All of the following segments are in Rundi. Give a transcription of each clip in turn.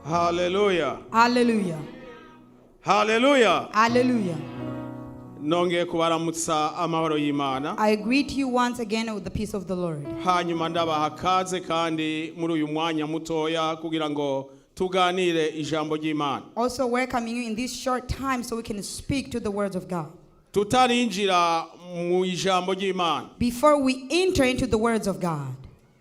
Hallelujah. Hallelujah. Hallelujah. Hallelujah. Nonge kubaramutsa amahoro y'Imana. I greet you once again with the peace of the Lord. Hanyuma ndabaha kaze kandi muri uyu mwanya mutoya kugira ngo tuganire ijambo ry'Imana. Also welcoming you in this short time so we can speak to the words of God. Tutarinjira mu ijambo ry'Imana. Before we enter into the words of God,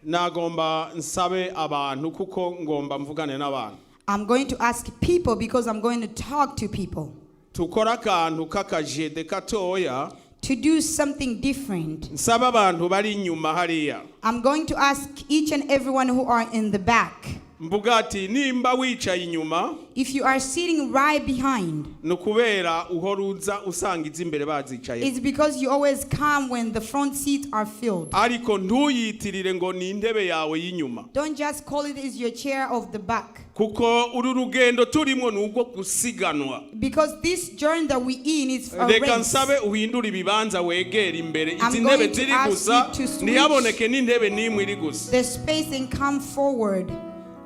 nagomba nsabe abantu kuko ngomba mvugane n'abantu. I'm going to ask people because I'm going to talk to people. Tukora akantu kakajede katoya. To do something different. Nsaba abantu bari inyuma hariya. I'm going to ask each and everyone who are in the back. Mbugati nimba wicaye inyuma. If you are sitting right behind, nukubera uhoruza usanga izimbere bazicaye. it's because you always come when the front seats are filled. Ariko ntuyitirire ngo ni intebe yawe y'inyuma. Don't just call it as your chair of the back. Kuko uru rugendo turimo nugo gusiganwa. Because this journey that we in is a Reka race. nsabe uhindura ibibanza wegera imbere. I'm Izi going ntebe to ziri ask gusa you to switch ntiyaboneke n'intebe n'imwe iri gusa. the space and come forward.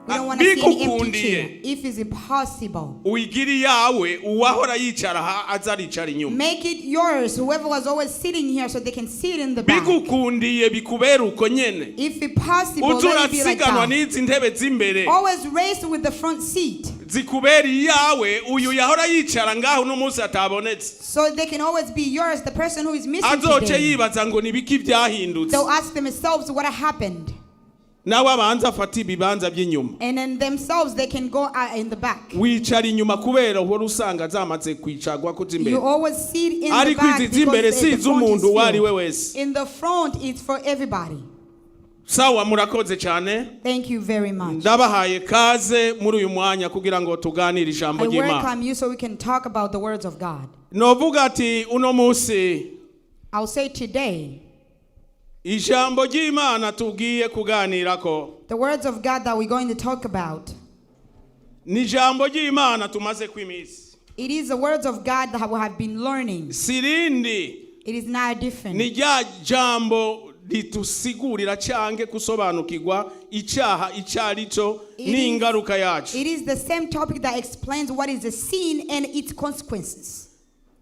We don't want to see any empty chair. If it's impossible, Uigiri yawe uwahora yicara azaricara inyuma. make it yours. Whoever was always sitting here so they can sit in the back. Bigukundiye bikubera uko nyene. If it's possible, let it be like Uzurasiganwa that. n'izi ntebe z'imbere. Always race with the front seat. Zikubera yawe uyu yahora yicara ngaho no munsi atabonetse. So they can always be yours, the person who is missing Azoce today. yibaza ngo nibiki byahindutse. They'll ask themselves what happened. Nawe abanza afata ibibanza by'inyuma. And then themselves, they can go in the back. Wicara inyuma kubera uhora usanga zamaze kwicagwa ko zimbere. You always sit in the Ariko back izi zimbere because si the front is z'umuntu wari we filled. wese. In the front, it's for everybody. Sawa murakoze cyane. Thank you very much. Ndabahaye kaze muri uyu mwanya kugira ngo tuganire ijambo I ry'Imana. welcome you so we can talk about the words of God. Novuga ati uno munsi I'll say today, ijambo ry'Imana tugiye kuganirako. the words of God that we're going to talk about, Ni ijambo ry'Imana tumaze kwimisi. it is the words of God that we have been learning. Sirindi It is not different. ni rya jambo ritusigurira cyange kusobanukirwa icyaha icyarico n'ingaruka yacu. It is the same topic that explains what is the sin and its consequences.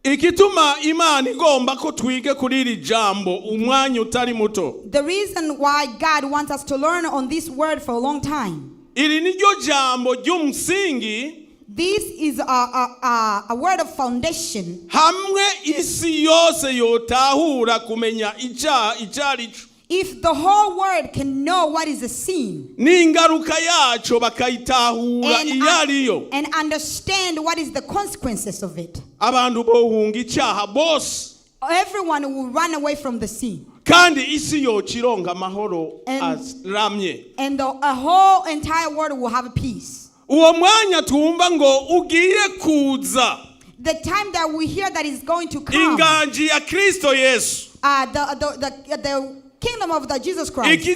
Ikituma Imana igomba ko twige kuri iri jambo umwanya utari muto. The reason why God wants us to learn on this word for a long time. Iri ni ryo jambo ry'umusingi. This is a word of foundation. Hamwe isi yose yotahura kumenya icyaha icyarico. If the whole world can know what is a sin N'ingaruka yacu bakayitahura iyariyo. and understand what is the consequences of it, Abantu bohunga icyaha bose. everyone will run away from the sin. Kandi isi yokironga amahoro And- aramye. And the whole entire world will have peace. Uwo mwanya twumva ngo ugiye kuza. The time that we hear that is going to come, Inganji ya Kristo Yesu. the kingdom of the Jesus Christ.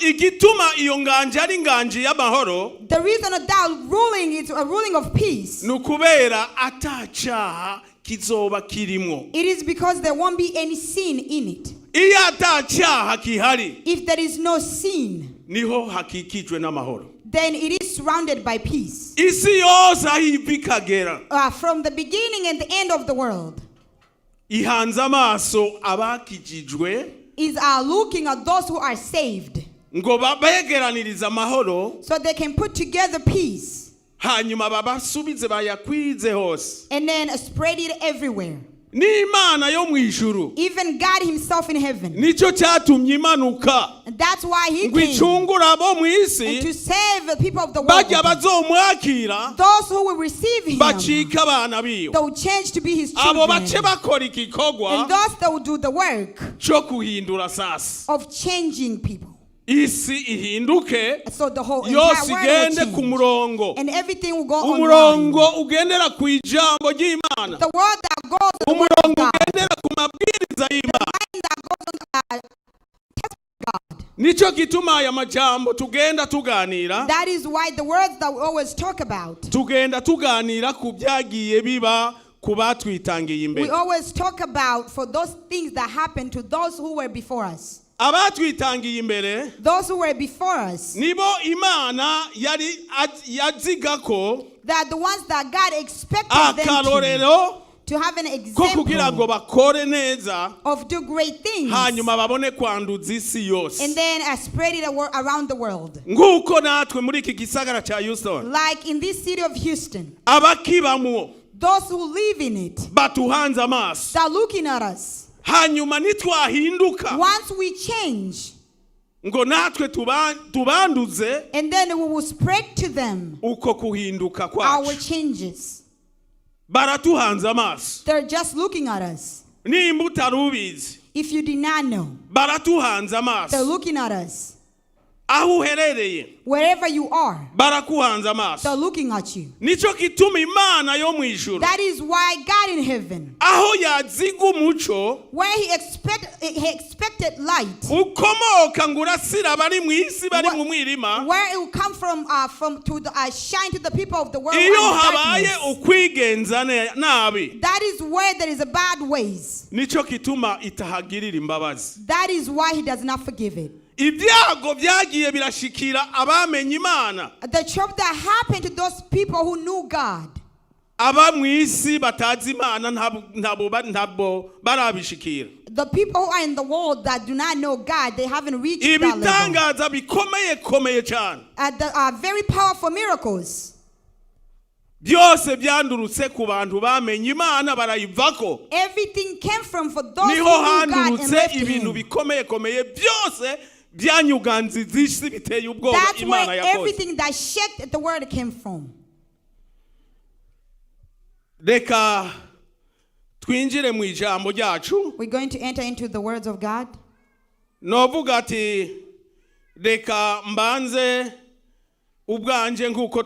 Igituma iyo nganji ari nganji y'amahoro. The reason of that ruling is a ruling of peace. Nukubera atacaha kizoba kirimo. It is because there won't be any sin in it. Iyo atacaha kihari. If there is no sin, Niho hakikijwe n'amahoro. then it is surrounded by peace. Isi yose aho iva ikagera. From the beginning and the end of the world Ihanze amaso abakijijwe. is looking at those who are saved Ngo begeraniriza amahoro. so they can put together peace Hanyuma babasubize bayakwize hose. and then spread it everywhere. N'Imana yo mw'ijuru. Even God himself in heaven. Nico cyatumye imanuka. That's why he Ngo came icungura abo and mw'isi. to save the people of the world. Bajya bazomwakira. Those who will receive him, Bacika abana biwe. they will change to be his Abo bace children. bakora igikorwa And thus they will do the work cyo kuhindura sasa. of changing people. Isi ihinduke. So the whole Yose entire igende world ku will change. murongo. And everything will go online. Umurongo ugendera ku ijambo ry'Imana. The word that goes on the word of Umurongo God. ugendera ku mabwiriza y'Imana. Line that goes on God. Nico gituma aya majambo tugenda tuganira. That is why the words that we always talk about, Tugenda tuganira ku byagiye biba ku batwitangiye we imbere. always talk about for those things that happened to those who were before us. abatwitangiye imbere those who were before us, nibo Imana yari yazigako that the ones that God expected them akarorero to have an ko kugira ngo example bakore neza of do great things, hanyuma babone kwanduza isi yose and then spread it around the world. nguko natwe muri iki gisagara cha Houston Like in this city of Houston, abakibamwo those who live in it, batuhanze amaso they're looking at us. hanyuma nitwahinduka Once we change, ngo natwe tubanduze and then we will spread to them uko kuhinduka our kwacu changes. baratuhanze amaso They're just looking at us. nimba utarubizi If you did not know, baratuhanze they're amaso looking at us. aho uherereye Wherever you are, barakuhanze they're amaso looking at you. nico kituma Imana yo mu ijuru That is why God in heaven, aho yaziga umuco where he expected light, ukomoka ngo urasira abari mu isi bari mu mwirima where it will come from to the, shine to the people of the world. iyo and habaye darkness. ukwigenza nabi That is where there is a bad ways. nico kituma itahagirira imbabazi That is why he does not forgive it. ibyago byagiye birashikira abamenye Imana The trouble that happened to those people who knew God, aba mu isi batazi Imana ntabwo barabishikira the people who are in the world that do not know God, they haven't reached that level. ibitangaza bikomeye cyane The very powerful miracles, byose byandurutse ku bantu bamenye Imana barayivako everything came from for those who niho knew God and handurutse left ibintu him. bikomeye byose byanyuganziza isi biteye ubwoba That's Imana where yakoze everything that shaked the world came from. reka twinjire mu ijambo ryacu We're going to enter into the words of God. novuga ati reka mbanze ubwanje nk'uko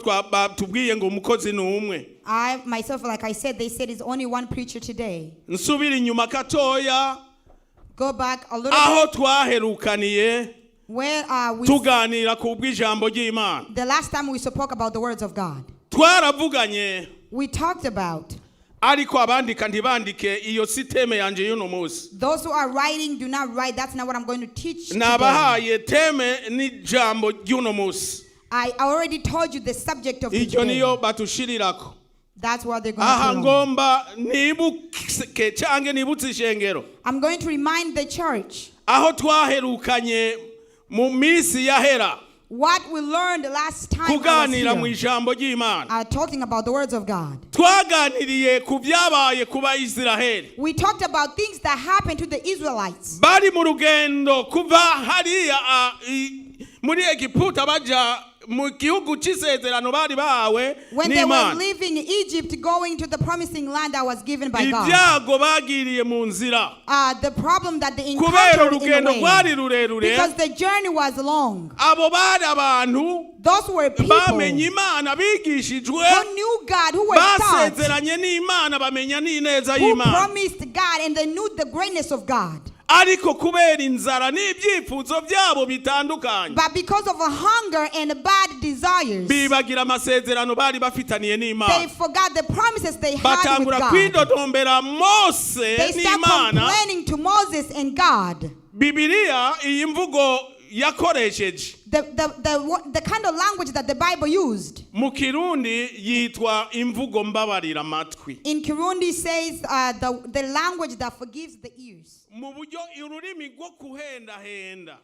tubwiye ngo umukozi ni umwe I myself, like I said, they said it's only one preacher today. nsubira inyuma katoya Go back a little aho bit twaherukaniye where we tuganira ku bw'ijambo ry'Imana the last time we spoke about the words of God. twaravuganye We talked about ariko abandika ntibandike iyo siteme yanje y'uno munsi those who are writing do not write. That's not what I'm going to teach today. nabahaye teme n'ijambo ry'uno munsi I already told you the subject of iryo today. niyo batushirirako That's what they're going aha to do. ngomba nibuke cange nibutse ishengero I'm going to remind the church aho twaherukanye mu minsi yahera what we learned the last time I was kuganira mu here. ijambo ry'Imana Talking about the words of God. twaganiriye ku byabaye ku Bayisiraheli We talked about things that happened to the Israelites. bari mu rugendo kuva hariya muri Egiputa baja mu gihugu cy'isezerano bari bahawe When they were n'Imana leaving Egypt, going to the promising land that was given by God. ibyago bagiriye mu nzira The problem that they kubera encountered in urugendo the rwari way, rurerure because the journey was long. abo bari abantu Those were people bamenye who Imana bigishijwe knew God, who were taught, basezeranye n'Imana bamenya n'ineza who y'Imana promised God, and they knew the greatness of God. ariko kubera inzara n'ibyifuzo byabo bitandukanye But because of a hunger and bad desires, bibagira amasezerano bari bafitaniye they n'Imana forgot the promises they had with batangura God. kwidodombera Mose They start n'Imana complaining to Moses and God. Bibiliya iyi mvugo yakoresheje The kind of language that the Bible used. mu Kirundi yitwa imvugo mbabarira amatwi In Kirundi says the language that forgives the ears. mu buryo ururimi rwo kuhendahenda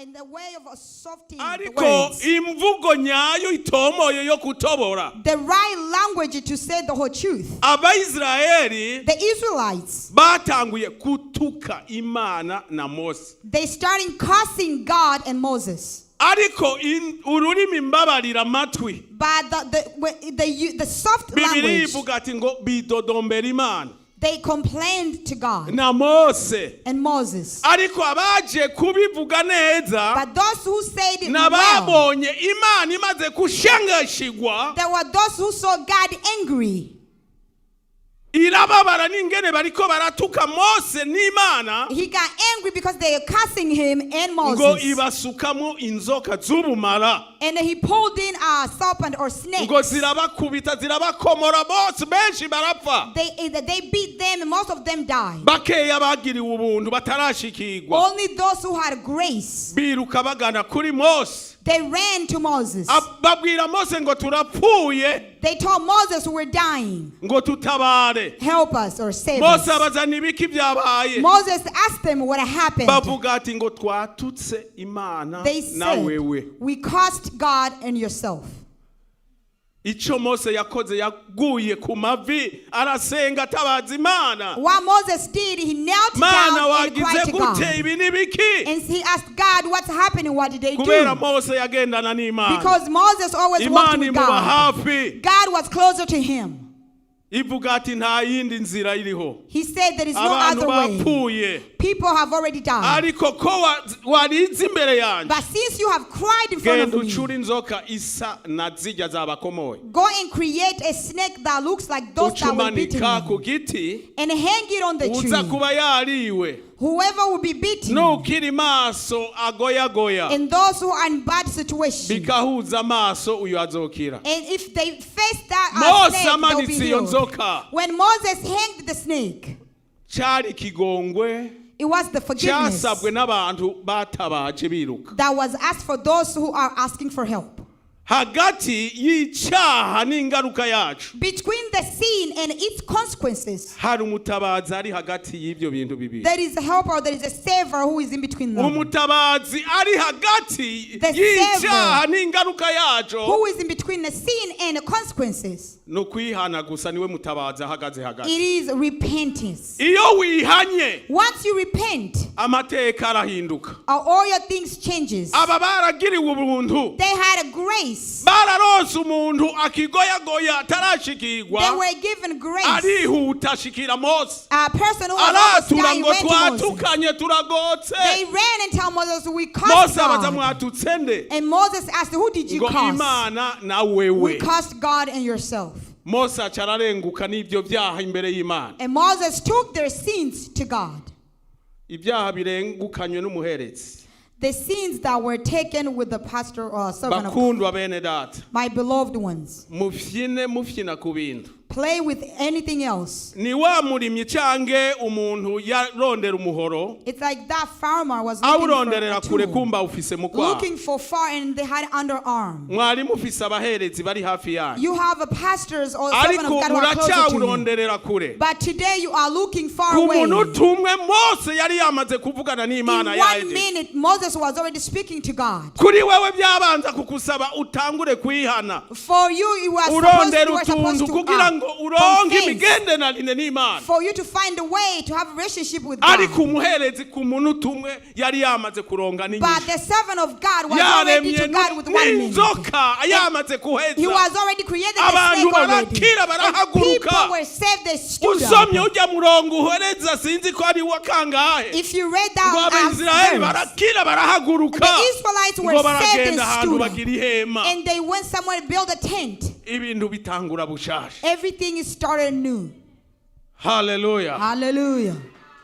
In the way of softening the ariko words. imvugo nyayo itomoye yo kutobora The right language to say the whole truth. Abayisiraheli The Israelites, batanguye kutuka Imana na Mose they started cursing God and Moses. ariko ururimi mbabarira amatwi But the soft Bibiliya language, ivuga ati ngo bidodombera Imana they complained to God na Mose and Moses. ariko abaje kubivuga neza But those who said it well, nababonye Imana imaze kushangashigwa there were those who saw God angry. irababara n'ingene bariko baratuka Mose n'Imana. He got angry because they are cursing him and Ngo Moses. ibasukamo inzoka z'ubumara. And he pulled in a serpent or snake. Ngo zirabakubita zirabakomora bose benshi barapfa. They beat them and most of them died. Bakeya bagiriwe ubuntu batarashikirwa. Only those who had grace. Biruka bagana kuri Mose. They ran to Moses. Babwira Mose ngo turapfuye. They told Moses we're dying. Ngo tutabare. Help us or save Mose us. abazana ibiki byabaye. Moses asked them what happened. Bavuga ati ngo twatutse Imana They na said, wewe. we cursed God and yourself. Ico Mose yakoze yaguye ku mavi arasenga atabaza Imana. What Moses did, he knelt Mana down and wagize cried to God. gute ibi nibiki? And he asked God, what's happening? What did they Kubera do? Mose yagendana n'Imana. Because Moses always walked Imana with imuba God. hafi. God was closer to him. Ivuga ati nta yindi nzira iriho. He said there is no Abantu other way. bapfuye. People have already died. Ariko ko warize imbere yanjye. But since you have cried in front Genda of me, ucura inzoka isa na zijya zabakomoye. go and create a snake that looks like those that were beaten Ucumanika ku me, giti. and hang it on the Uza tree. kuba yariwe. Whoever will be beaten, Nukiri maso agoyagoya. and those who are in bad situation, Bikahuza amaso uyu azokira. and if they face that Mose snake, they'll be amanitse iyo healed. nzoka. When Moses hanged the snake, Cyari kigongwe. it was the forgiveness Cyasabwe n'abantu batabaje biruka. that was asked for those who are asking for help. Hagati y'icyaha n'ingaruka yacu. Between the sin and its consequences, Hari umutabazi ari hagati y'ibyo bintu bibiri. there is a helper, there is a savior who is in between them. Umutabazi ari hagati The y'icyaha n'ingaruka yacu. Who is in between the sin and the consequences? No kwihana gusa niwe mutabazi ahagaze It hagati. is repentance. Iyo wihanye Once you repent, amateka arahinduka. all your things changes. Aba baragiriwe ubuntu. They had a grace. Bararonse umuntu akigoyagoya atarashikirwa. They were given grace. Arihuta ashikira Mose. A person who was almost Aratura dying ngo went to Moses. twatukanye turagotse. They ran and told Moses, we Mose cursed abaza God. mwatutse nde? And Moses asked, who did you Ngo curse? Imana na We wewe. cursed God and yourself. Mose acararenguka n'ibyo byaha imbere y'Imana. And Moses took their sins to God. Ibyaha birengukanywe n'umuherezi. The sins that were taken with the pastor or servant of God. Bakundwa bene data. My beloved ones. Mufyina ku bintu. Play with anything else. Ni wa murimyi cange umuntu yarondera umuhoro. It's like that farmer was looking Awuronderera for kure a tool, kumba ufise mu kwaha. looking for far, and they had underarm. Mwari mufise abaherezi bari hafi yanyu. You have a pastors or servant of Ariko God who are closer to you. uracyawuronderera kure. But today you are looking far Ku away. muntu tumwe Mose yari yamaze kuvugana In n'Imana 1 yaje. minute, Moses was already speaking to God. Kuri wewe byabanza kukusaba utangure kwihana. For you, you were supposed Urondera utuntu kugira ngo uronke confess. imigenderanire n'Imana. For you to find a way to have a relationship with God. Ariko umuherezi ku muntu tumwe yari yamaze kuronga But n'inyishu. the servant of God was already to Yaremye God with 1 minute. n'inzoka yamaze kuheza. He was already created the Abantu snake already. barakira And barahaguruka. people were saved, they stood Usomye up. ujya murongo uhereza sinzi ko ari wa kangahe. If you read Ngo that Abisirayeli verse, barakira barahaguruka. the Israelites were Ngo saved baragenda and ahantu stood up. bagira ihema. And they went somewhere to build a tent. Ibintu bitangura bushasha. Everything is started anew. Hallelujah. Hallelujah.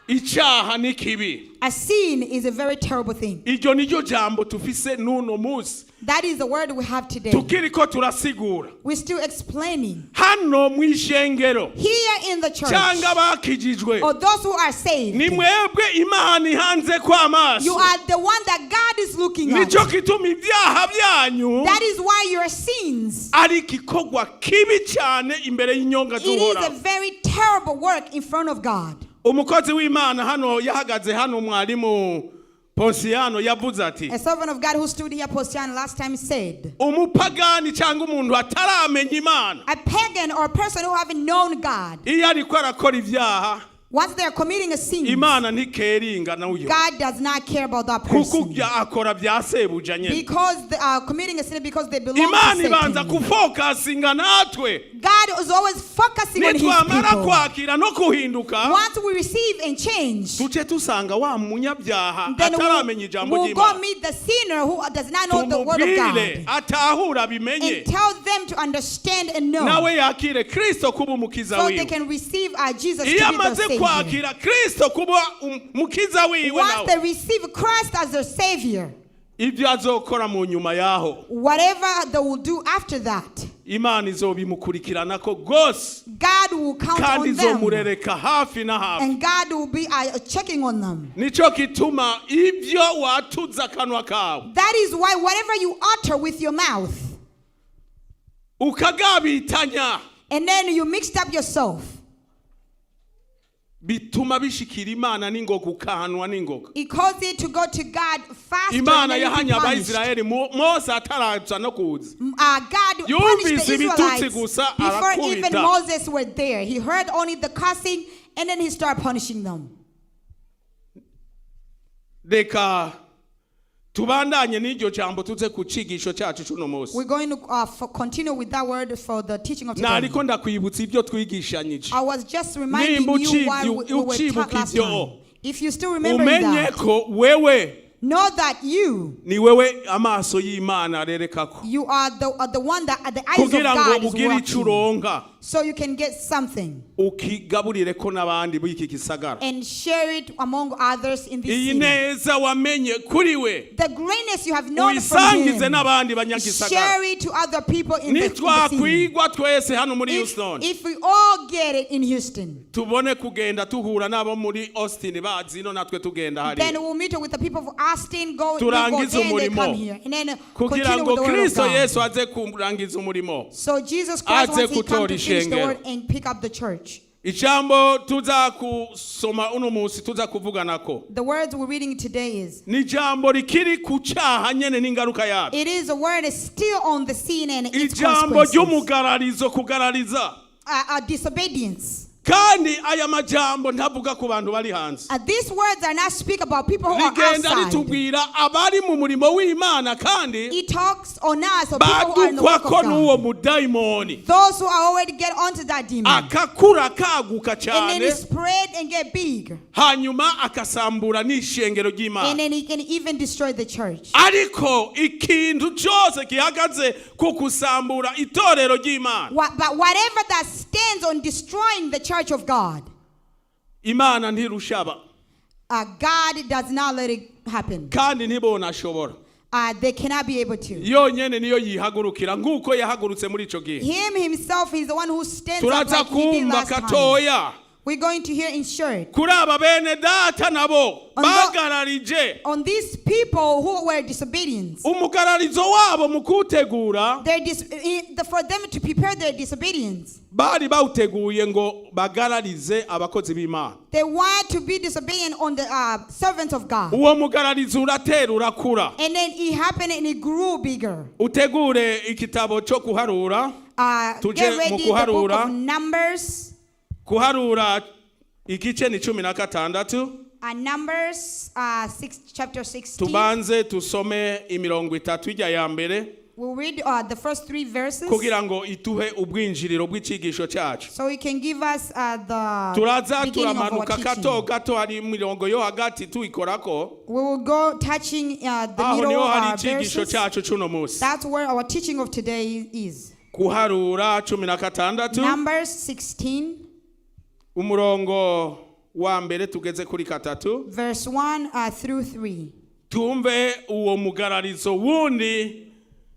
Icyaha ni kibi. A sin is a very terrible thing. Iryo niryo jambo tufise n'uno munsi. That is the word we have today. Tukiriko turasigura. We're still explaining. Hano mw'ishengero. Here in the church, Cyangwa bakijijwe. or those who are saved, Ni mwebwe Imana ihanze kw'amaso. you are the one that God is looking at. Nico kituma ibyaha byanyu That is why your sins, ari igikorwa kibi cyane imbere y'inyonga it is a z'Uhoraho. very terrible work in front of God. Umukozi w'Imana hano yahagaze hano mwarimu Ponsiano yavuze ati A servant of God who stood here, Postian, last time said, umupagani cyangwa umuntu ataramenya Imana a pagan or a person who haven't known God, iyo ariko arakora ibyaha Once they are committing a sin, Imana ntikeringa nayo. God does not care about that person. Kuko akora byasebuja nyene. Because they are committing a sin because they belong to Imana ibanza Satan. kufokasinga natwe. God is always focusing on his Nitwamara people. kwakira no kuhinduka. Once we receive and change, Tuce tusanga wa munyabyaha then ataramenya ijambo we'll go ry'Imana. meet the sinner who does not know the word of God. Tumubwire atahura bimenye. And tell them to understand and know. Nawe yakire Kristo kuba umukiza So they wiwe. can receive Jesus to Iyo be the amaze Savior. kwakira Kristo kuba umukiza wiwe Once nawe. they receive Christ as their Savior, Ibyo azokora mu nyuma yaho. whatever they will do after that, Imana izobimukurikirana ko gose. God will count Kandi on them. izomurereka hafi na hafi. And God will be checking on them. Nico kituma ibyo watuza kanwa kawe. That is why whatever you utter with your mouth, ukagabitanya, and then you mixed up yourself, bituma bishikira Imana ningoga ukahanwa ningoga. it causes it to go to God faster. Imana And then you yahanya be punished. Abayisiraheli Mose ataraza no kuza. God punished Yumvise the ibitutsi Israelites gusa before even arakubita. Moses were there. He heard only the cussing, and then he started punishing them. Reka tubandanye n'iryo jambo tuze ku cigisho cyacu cuno munsi. We're going to continue with that word for the teaching of today. Nariko ndakwibutsa ibyo twigishanyije. I was just reminding Nimba you why we were taught last time. If you still remember Umenye that, ko wewe know that you ni wewe amaso y'Imana arerekako. you are the one that the eyes of Kugira ngo God is ugire ico watching. uronka. So you can get something Ukigaburire ko n'abandi b'iki gisagara. and share it among others in this Iyi city. neza wamenye kuri we. The greatness you have known from Uyisangize him, n'abandi banyagisagara. share it to other people in the city. Nitwakwigwa twese hano muri Houston. If we all get it in Houston, Tubone kugenda tuhura nabo muri Austin bazi no natwe tugenda hari. then we'll meet with the people of Austin, go Turangize there and they umurimo. come here. And then Kugira continue ngo with the word of Kristo God. Yesu aze kurangiza umurimo. So Jesus Christ, Aze once he come kutora to finish the ishengero. word and pick up the church. Ijambo tuza kusoma uno munsi tuza kuvuganako. The words we're reading today is, Ni jambo rikiri ku cyaha nyene n'ingaruka yabyo. it is a word is still on the scene and its Ijambo consequences. ry'umugararizo kugarariza. Disobedience. Kandi aya majambo ntavuga ku bantu bari hanze. These words are not speak about people who are Rigenda outside. ritubwira abari mu murimo w'Imana kandi It talks on us, or people who are in the work of badukwako n'uwo God. mudayimoni. Those who are already get onto that demon. Akakura kaguka And then cyane. it spread and get big. Hanyuma akasambura n'ishengero And ry'Imana. then it can even destroy the church. Ariko ikintu cyose gihagaze ku kusambura itorero ry'Imana. But whatever that stands on destroying the church of God, Imana ntirushaba. God does not let it happen. Kandi ntibona ashobora. They cannot be able to. Yonyene niyo yihagurukira nk'uko yahagurutse muri ico gihe. Him himself is the one who stands up Turaza like he did kumva last time. katoya. We're going to hear in short Kuri aba bene data nabo On bagararije. on these people who were disobedient. Umugararizo wabo mu kutegura For them to prepare their disobedience. bari bawuteguye ngo bagararize abakozi b'Imana. They want to be disobedient on the servants of God. Uwo mugararizo uratera urakura. And then it happened and it grew bigger. Utegure igitabo cyo kuharura. Tuje Get mu ready the book kuharura. of Numbers. Kuharura igice ni 16. Numbers chapter 16. Tubanze tusome imirongo 3 ijya ya mbere. We'll read the first 3 verses. Kugira ngo ituhe ubwinjiriro bw'icigisho cyacu. So it can give us the Turaza beginning of our turamanuka teaching. gato hari imirongo yo hagati tuyikorako. We will go touching the Aho middle niho of hari our icigisho verses. cyacu cuno munsi. That's where our teaching of today is. Kuharura 16. Numbers 16. Umurongo wa mbere tugeze kuri 3. Verse 1 through 3. Tumve uwo mugararizo wundi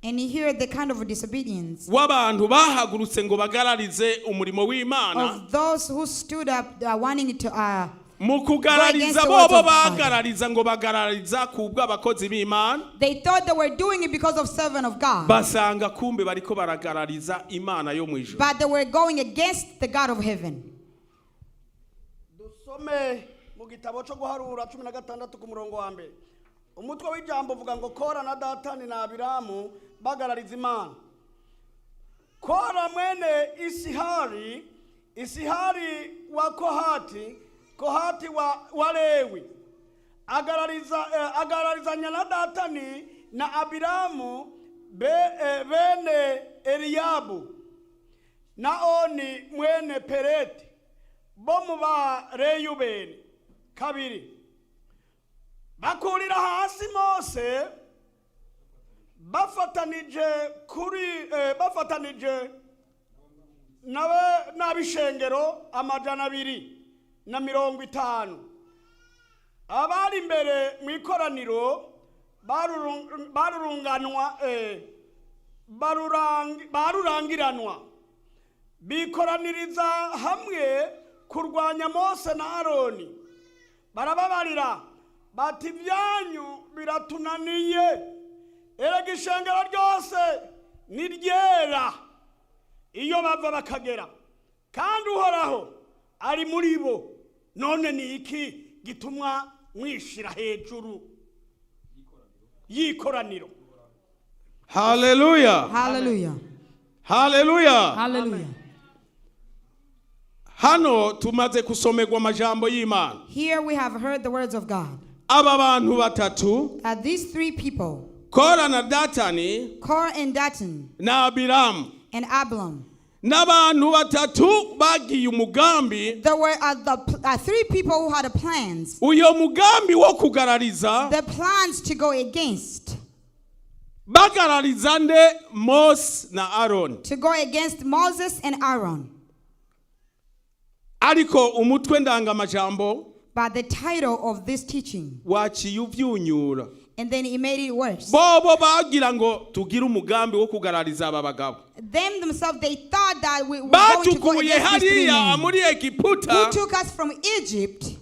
And you hear the kind of disobedience w'abantu bahagurutse ngo bagararize umurimo w'Imana. of those who stood up wanting to Mu kugarariza bobo bagarariza ngo bagarariza kubw'abakozi b'Imana. they thought they were doing it because of servant of God. Basanga kumbe bariko baragarariza Imana yo mu ijuru. But they were going against the God of heaven. Dusome mu gitabo cyo guharura 16 ku murongo wa mbere. Umutwe w'ijambo uvuga ngo Kora na Datani na Abiramu bagarariza Imana. Kora mwene Isihari wa Kohati Kohati wa Lewi agararizanya na Datani na Abiramu bene Eliabu na Oni mwene Pereti bo mu ba Reyubeni. Kabiri, bakurira hasi Mose bafatanije n'abishengero 250 abari imbere mu ikoraniro barurangiranwa bikoraniriza hamwe kurwanya Mose na Aroni. Barababarira bati byanyu biratunaniye, erega ishengero ryose ni ryera iyo bava bakagera, kandi Uhoraho ari muri bo. None ni iki gitumwa mwishira hejuru y'ikoraniro? Hallelujah. Hallelujah. Hallelujah. Hallelujah. Hano tumaze kusomerwa amajambo y'Imana. Here we have heard the words of God. Aba bantu batatu, These three people, Kora na Datani Korah and Dathan na Abiramu, and Abram, n'abantu batatu bagiye umugambi. there were three people who had plans. Uyo mugambi wo kugarariza, The plans to go against. bagarariza nde? Mose na Aaron. To go against Moses and Aaron. Ariko umutwe ndangamajambo But the title of this teaching, waciye uvyunyura. and then he made it worse. Bobo bagira ngo tugire umugambi wo kugarariza aba bagabo. Them themselves, they thought that we were going to go Batukuye against these three hariya men. muri Egiputa Who took us from Egypt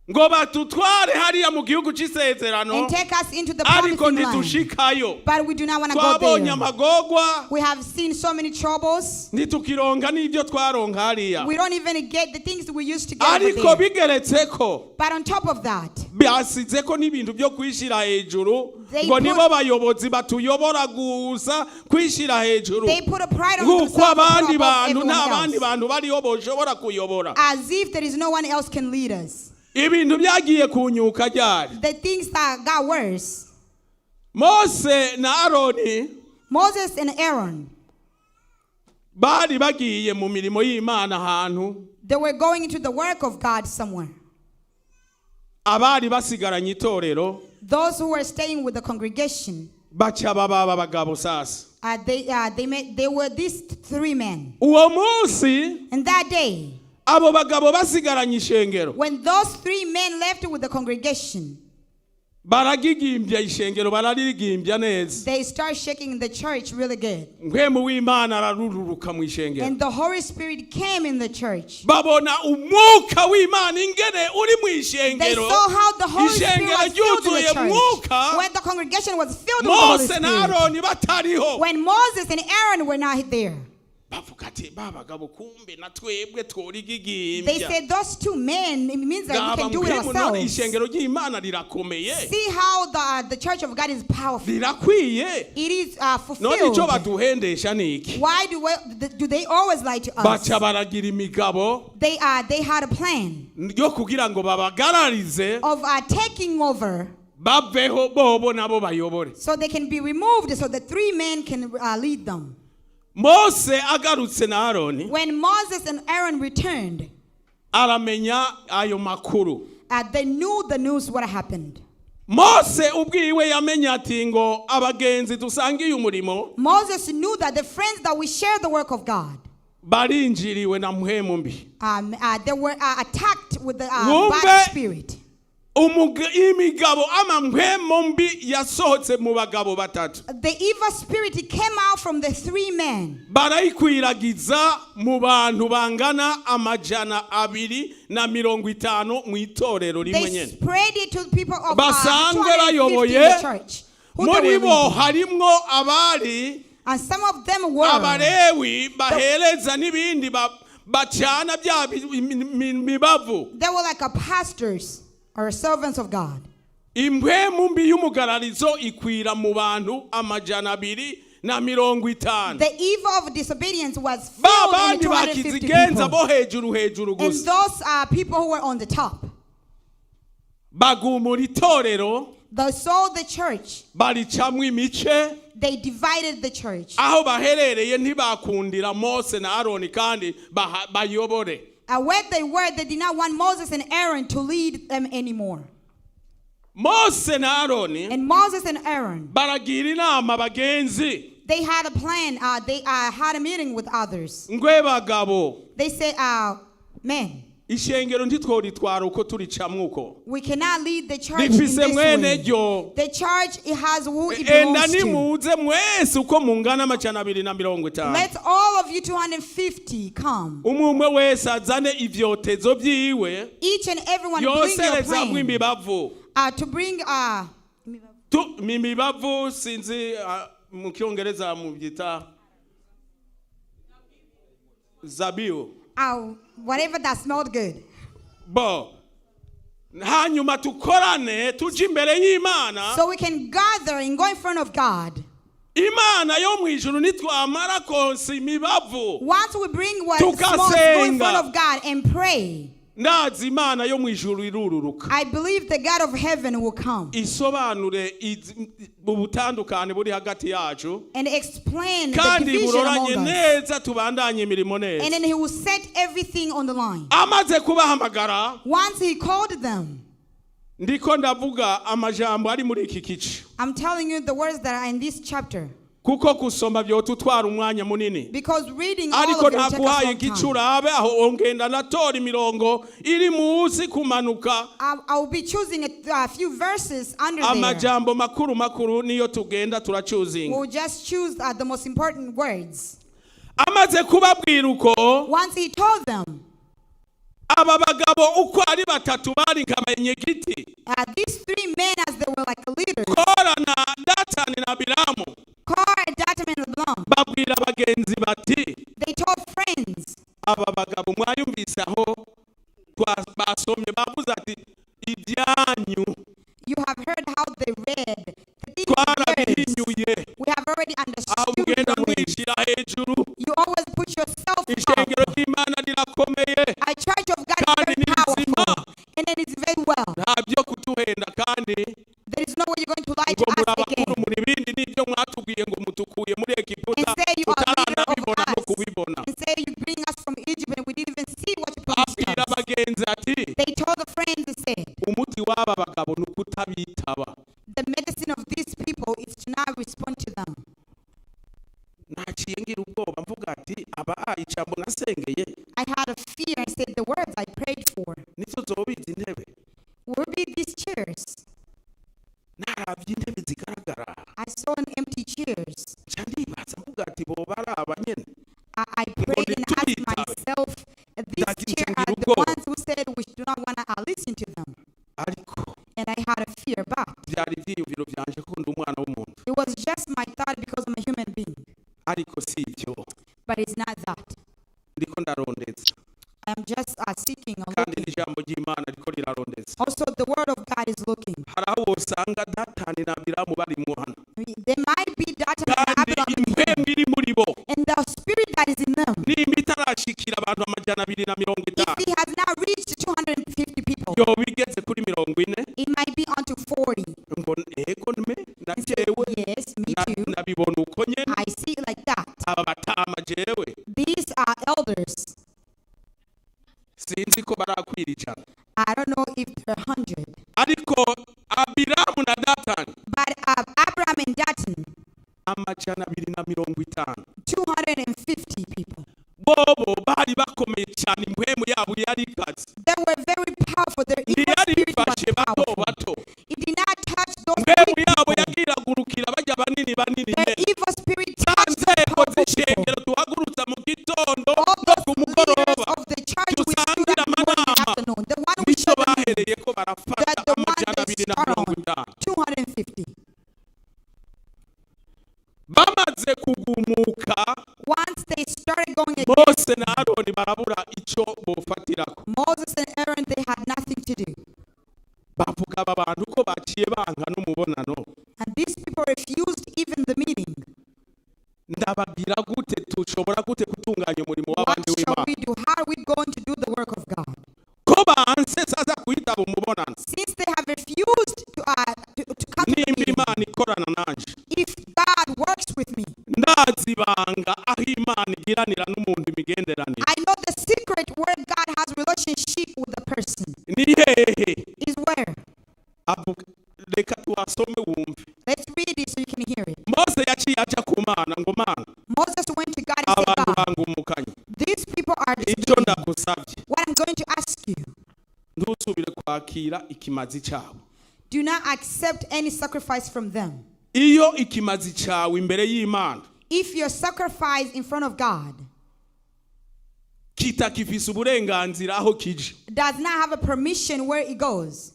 ngo batutware hariya mu gihugu c'isezerano, and take us into the promised ariko land. ntitushikayo. But we do not want to go Twabonye there. amagorwa, We have seen so many troubles. ntitukironka n'ibyo twaronka hariya. We don't even get the things that we used to get over Ariko there. bigeretseko But on top of that, byasizeko n'ibintu byo kwishira hejuru, They ngo put- nibo bayobozi batuyobora gusa kwishira hejuru, they put a pride on nk'uko themselves abandi above bantu everyone n'abandi else, bantu bariho boshobora kuyobora. as if there is no one else can lead us. Ibintu byagiye kunyuka ryari. The things that got worse. Mose na Aroni Moses and Aaron, bari bagiye mu mirimo y'Imana ahantu, they were going into the work of God somewhere. abari basigaranye itorero Those who were staying with the congregation, baca baba abagabo sasa. they were these three men. Uwo munsi And that day, abo bagabo basigaranye ishengero, when those three men left with the congregation, baragigimbya ishengero, bararigimbya neza. they start shaking the church really good. Mpwemu w'Imana ararururuka mu ishengero. And the Holy Spirit came in the church. Babona umwuka w'Imana ingene uri mu They ishengero. saw how the Holy Spirit Ishengero was filled in the ryuzuye church. mwuka. When the congregation was filled with the Holy Mose na Spirit. Aroni batariho. When Moses and Aaron were not there, Bavuga ati babagabo kumbe na twebwe they tworigigimbya. said those two men, it means that we Ngaba can do it mpwemu none ourselves. ishengero ry'Imana rirakomeye. See how the church of God is powerful. Rirakwiye. It is None fulfilled. ico baduhendesha niki? Why do they always lie to us? Baca baragira imigabo They had a plan yo kugira ngo babagararize, of taking over baveho bobo nabo bayobore. so they can be removed, so the three men can lead them. Mose agarutse na Aroni When Moses and Aaron returned, aramenya ayo makuru. they knew the news what happened. Mose ubwiwe yamenya ati ngo abagenzi dusangiye umurimo Moses knew that the friends that we share the work of God, barinjiriwe na mpwemu mbi. they were attacked with the Wumve bad spirit. imigabo mpwemu mbi yasohotse mu bagabo batatu. The evil spirit came out from the three men. Barayikwiragiza mu bantu bangana 250 mu itorero rimwe They nyene. spread it to people of Basanzwe 250 in bayoboye, the church. Who they muri were bo leading. harimwo abari And some of them were Abalewi bahereza n'ibindi bacana bya mibavu. they were like a pastors or servants of God. Impwemu mbi y'umugararizo ikwira mu bantu 250 na 50. The evil of disobedience was Ba filled in bandi the 250 bakizigenza people. bo hejuru And gusa those are people who were on the top. bagumura itorero They saw the church. baricamwo imice They divided the church. aho baherereye ntibakundira Mose na Aroni kandi bayobore. Where they were, they did not want Moses and Aaron to lead them anymore. Mose na Aroni And Moses and Aaron, baragira inama bagenzi they had a plan. They had a meeting with others. ngwe bagabo They said, man, ishengero ntitworitwara uko turicamwo uko we cannot lead the church in this rifise mwene way. ryo The church, it has who it enda belongs to. nimuze mwese uko mungana amajana 250. Let all of you 250 come. umwe wese azane ivyotezo vyiwe Each and everyone bring your yosereza plan. kw'imibavu To bring imibavu sinzi mu Cyongereza mu byita zabiu whatever that smelled good. bo hanyuma tukorane tuje imbere y'Imana. So we can gather and go in front of God. Imana yo mwijuru nitwamara konsa imibavu Once we bring what smells, go in front of God and pray. ndazi Imana yo mwijuru irururuka I believe the God of heaven will come isobanure ubutandukane buri hagati yacu and explain the kandi division among buroranye us. neza tubandanye imirimo And neza. then he will set everything on the line. Amaze kubahamagara Once he called them, ndiko ndavuga amajambo ari muri iki kice I'm telling you the words that are in this chapter. kuko kusoma vyotutwara umwanya munini Because reading all ariko of it will take us ntaguhaye some time. igicurabe aho ongenda natora imirongo iri musi kumanuka I'll be choosing a few verses under there. amajambo makuru niyo tugenda turachuzinga. We'll just choose the most important words. Amaze kubabwira uko Once he told them, aba bagabo uko ari batatu bari nk'abanyenyegiti these three men, as they were like leaders, Kora na Datani na Biramu Korah, Dathan, and Abiram, babwira abagenzi bati they told friends, aba bagabo mwayumvise aho basomye bavuze ati ibyanyu you have heard how they read. The thing is theirs. twarabihinyuye We have already aho understood mugenda your ways. mwishira hejuru You always put yourself ishengero up. ry'Imana rirakomeye A church of God kandi is very nizima powerful. And then it's very well. nta byo kutuhenda kandi There is no way you're going to lie ngo to us murabakuru again muri bindi n'ibyo mwatubwiye ngo mutukuye muri Egiputa and say you are leader of tutaranabibona no us kubibona. and say you bring us from Egypt and we didn't even see what you promised Abwira us. abagenzi ati They told the friends and said, umuti w'aba bagabo ni ukutabitaba. the medicine of these people is to not respond to them. Naciye ngira ubwoba mvuga ati aba ijambo nasengeye I had a fear and said the words I prayed for nizo zobiza intebe will be these chairs. naravye intebe zigaragara I saw an empty chairs. nca ndibaza mvuga ati boba ari aba nyene I prayed and asked myself, these chairs are the ones who said we do not want to listen to them. ariko And I had a fear back. vyari ivyiyumviro vyanje ko ndi umwana w'umuntu It was just my thought because I'm a human being. ariko si ivyo But it's not that. ndiko ndarondeza I'm just seeking and kandi looking. n'ijambo ry'Imana riko rirarondeza. Also, the word of God is looking. Hari aho wosanga Datani na Biramu bari mu hano There might be that kandi impwemu iri muri bo and the spirit that is in them. nimba itarashikira abantu amajana 250 If he has now reached 250 people, yo bigeze kuri 40 it might be onto 40. ngo ego me na And say, jewe yes, me too. nabibona uko nyene I see it like that. aba batama jewe These are elders. sinzi ko barakwirijana I don't know if they're 100. ariko Abiramu na Datani But Abraham and Dathan, amajana 250 250 people. bobo bari bakomeye cyane impwemu yabo yari ikaze They were very powerful. Their evil ntiyari spirit was ifashe bato powerful. bato It did not touch those impwemu weak yabo people. yagiragurukira bajya banini Their nyene evil spirit za touched the nzego powerful people. z'ishengero duhagurutsa mu gitondo All no those ku leaders mugoroba of the church we stood dusangira up in the morning and amanama afternoon. The one we nico showed them bahereye ko barafata that the one amajana they 250 start on 250. bamaze kugumuka Once they started going again, Mose na Aroni barabura ico bofatirako Moses and Aaron, they had nothing to do. bavuga aba bantu ko baciye banka n'umubonano And these people refused even the meeting. turagira gute tushobora gute kutunganya umurimo What w'abandi shall w'Imana we do? How are we going to do the work of God? ko banse saza kwitaba umubonano Since they have refused to come to the nimba meeting, Imana ikorana nanje if God works with me, ndazibanga aho Imana igiranira n'umuntu imigenderanire I know the secret where God has relationship with the person. ni hehe Is where? reka tuwasome wumve Let's read it so you can hear it. Mose yaciye aca ku Mana ngo Mana Moses went to God and said, abantu God, bangumukanye these people are ibyo disobedient. ndagusabye What I'm going to ask you, ntusubire kwakira ikimazi cyabo do not accept any sacrifice from them. iyo ikimazi cyawe imbere y'Imana If your sacrifice in front of God kitakifise uburenganzira aho kije does not have a permission where it goes,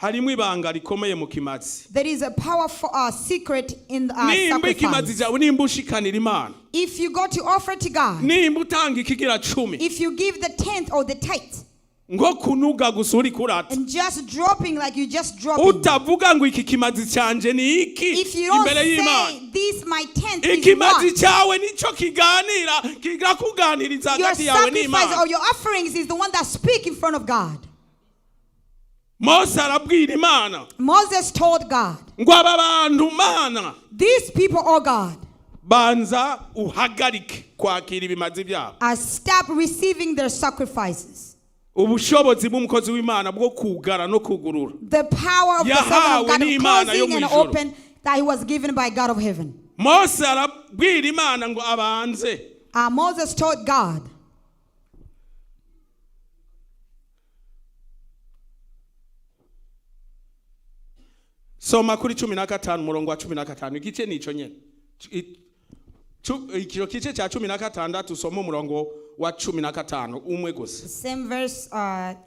harimo ibanga rikomeye mu kimazi there is a powerful secret in the nimba ikimazi sacrifice. cyawe nimba ushikanira Imana If you go to offer to God, nimba utanga ikigira 10 if you give the tenth or the tithe, ngo kunuga gusa uri kurata and just dropping like you just dropping, utavuga ngo iki kimazi cyanje ni iki if you don't imbere y'Imana say this my tenth is ikimazi what, cyawe nico kiganira kigakuganiriza your hagati yawe sacrifice n'Imana or your offerings is the one that speak in front of God. Mose arabwira Imana Moses told God, ngo aba bantu Mana these people, oh God, banza uhagarike kwakira ibimazi byabo stop receiving their sacrifices. ubushobozi bw'umukozi w'Imana bwo kugara no kugurura The power of the servant yahawe of God of n'Imana yo closing and mw'ijuru. open that he was given by God of heaven. Mose arabwira Imana ngo abanze Moses told God, soma kuri 15 murongo wa 15 igice nico nyene ikiro kice cya 16 soma umurongo wa 15 umwe gusa same verse,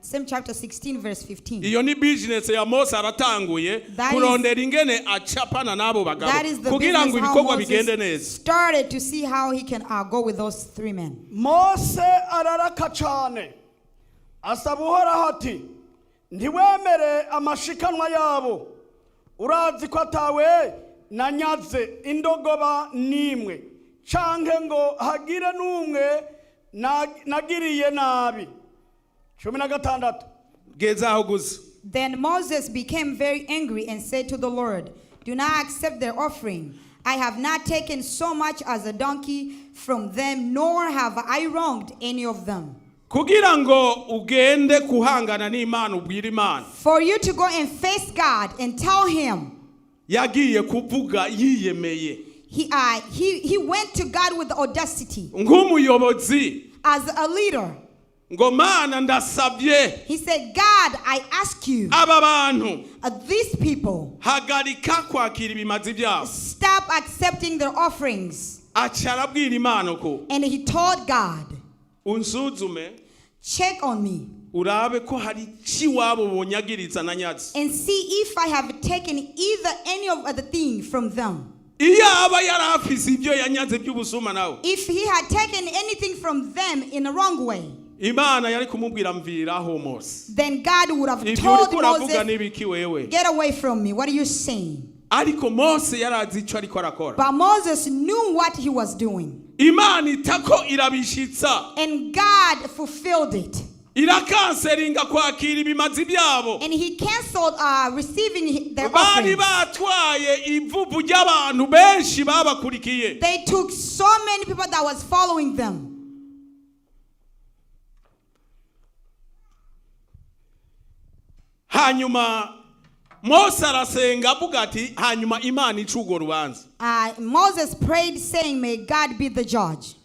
same chapter 16, verse 15. iyo ni business ya Mose aratanguye That kurondera ingene acapana nabo bagabo That is the kugira ngo business how ibikorwa bigende Moses neza started to see how he can go with those three men. Mose araraka cyane asaba uhoraho ati ntiwemere amashikanwa yabo urazi ko atawe nanyaze indogoba nimwe canke ngo hagire n'umwe nagiriye nabi 16 geza aho gusa. Then Moses became very angry and said to the Lord, do not accept their offering. I have not taken so much as a donkey from them, nor have I wronged any of them. kugira ngo ugende kuhangana n'Imana ubwira Imana For you to go and face God and tell him, yagiye kuvuga yiyemeye he went to God with audacity nk'umuyobozi as a leader. ngo Mana ndasabye He said, God, I ask you, aba bantu these people, hagarika kwakira ibimazi byabo. stop accepting their offerings. aca arabwira Imana ko And he told God, unsuzume check on me urabe ko hari ciwabo bonyagiriza na nyatsi and see if I have taken either any of the thing from them. iyo aba yarafise ibyo yanyaze by'ubusuma nawe If he had taken anything from them in a wrong way, Imana yari kumubwira mviraho Mose then God would have ibyo told uriko uravuga Moses, n'ibiki wewe get away from me. What are you saying? ariko Mose yarazi ico ariko arakora But Moses knew what he was doing. Imana itako irabishitsa And God fulfilled it. irakanseringa kwakira ibimazi byabo And he canceled receiving their bari offerings. batwaye ivuvu ry'abantu benshi babakurikiye They took so many people that was following them. hanyuma Mose arasenga avuga ati hanyuma Imana icugo rubanza Moses prayed saying, may God be the judge.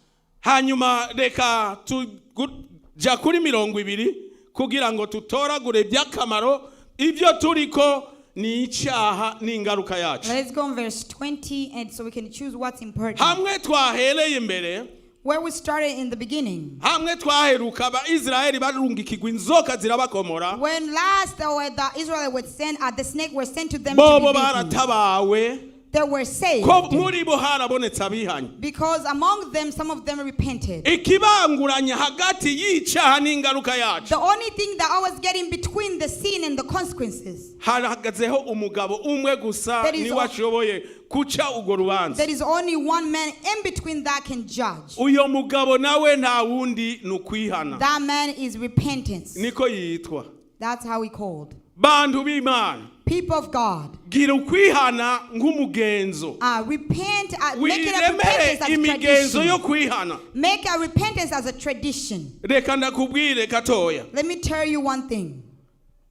hanyuma reka tuja kuri 20 kugira ngo tutoragure by'akamaro ibyo turiko ni icyaha n'ingaruka yacu. Let's go on verse 20 and so we can choose what's important. hamwe twahereye imbere Where we started in the beginning. hamwe twaheruka Israeli barungikirwa inzoka zirabakomora When last the Israelites were sent, the snake were sent to them bobo to be beaten. baratabawe they were saved. ko muri bo harabonetse abihanye. Because among them, some of them repented. Ikibanguranya hagati y'icyaha n'ingaruka yacu. The only thing that I was getting between the sin and the consequences, harahagazeho umugabo umwe gusa niwe ashoboye kuca urwo rubanza. there is only one man in between that can judge. Uyo mugabo nawe nta wundi nukwihana. That man is repentance. Niko yitwa. That's how he called. Bantu b'Imana, People of God, gira ukwihana nk'umugenzo. repent, make it a Wiremere repentance as a imigenzo yo tradition. kwihana. Make a repentance as a tradition. Reka ndakubwire katoya. Let me tell you one thing.